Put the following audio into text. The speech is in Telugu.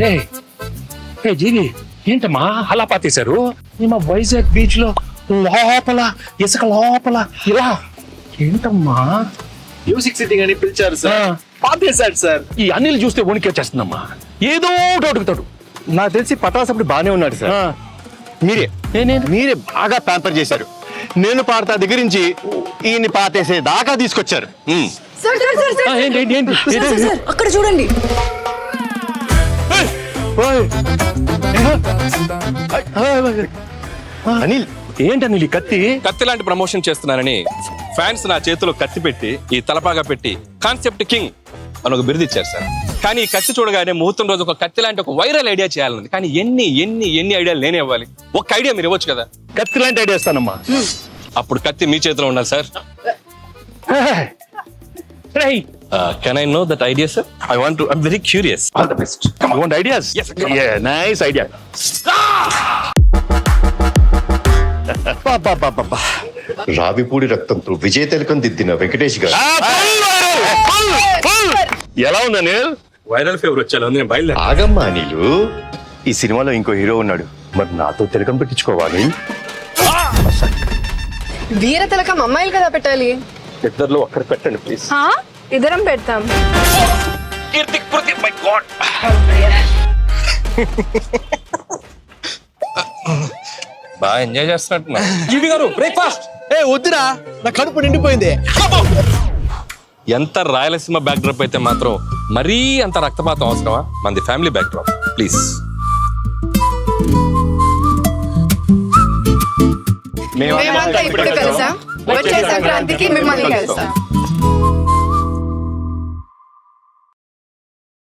ఏ జీవి ఏంటమ్మా అలా పాతేశారు? మా వైజాగ్ బీచ్ లో లోపల ఇసుక లోపల ఇలా ఏంటమ్మా? మ్యూజిక్ సిట్టింగ్ అని పిలిచారు సార్, పాతేశాడు సార్. ఈ అనిల్ చూస్తే వణికి వచ్చేస్తుందమ్మా. ఏదో ఒకటి అడుగుతాడు. నాకు తెలిసి పటాస్ అప్పుడు బానే ఉన్నాడు సార్. మీరే బాగా ప్యాంపర్ చేశారు. నేను పాడతా దగ్గర నుంచి ఈయన్ని పాతేసే దాకా తీసుకొచ్చారు. సార్ సార్ సార్ సార్ ఏంటి ఏంటి ఏంటి సార్, సార్, సార్, అక్కడ చూడండి. అనిల్ ఏంటి అనిల్ ఈ కత్తి? కత్తి లాంటి ప్రమోషన్ చేస్తున్నానని ఫ్యాన్స్ నా చేతిలో కత్తి పెట్టి ఈ తలపాగా పెట్టి కాన్సెప్ట్ కింగ్ అని ఒక బిరుదు ఇచ్చారు సార్. కానీ ఈ కత్తి చూడగానే ముహూర్తం రోజు ఒక కత్తి లాంటి ఒక వైరల్ ఐడియా చేయాలని, కానీ ఎన్ని ఎన్ని ఎన్ని ఐడియాలు నేనే ఇవ్వాలి. ఒక ఐడియా మీరు ఇవ్వచ్చు కదా. కత్తి లాంటి ఐడియా ఇస్తానమ్మా. అప్పుడు కత్తి మీ చేతిలో ఉండాలి sir. Can I know that idea sir? I'm very curious. All the best. You want ideas? Yes, nice idea. Ravipudi రక్తంతో విజయ తిలకం దిద్దిన వెంకటేష్ గారు. ఎలా ఉంది అనిల్? వైరల్ ఫీవర్ వచ్చాను నేను బయలుదేరి. ఆగమ్మా నీళ్ళు. ఈ సినిమాలో ఇంకో హీరో ఉన్నాడు, మరి నాతో తిలకం పెట్టించుకోవాలి. వీర తిలకం అమ్మాయిలు కదా పెట్టాలి. ఇద్దరిలో ఒక్కరు పెట్టండి ప్లీజ్. ఇద్దరం పెడతాం. బాగా ఎంజాయ్ చేస్తున్నట్టున్నా. జీవి గారు బ్రేక్ఫాస్ట్. వద్దురా, నా కడుపు నిండిపోయింది. ఎంత రాయలసీమ బ్యాక్ డ్రాప్ అయితే మాత్రం మరీ అంత రక్తపాతం అవసరమా? మనది ఫ్యామిలీ బ్యాక్ డ్రాప్ ప్లీజ్. మేమంతా ఇప్పుడు కలిసాం, వచ్చే సంక్రాంతికి మిమ్మల్ని కలుస్తాం.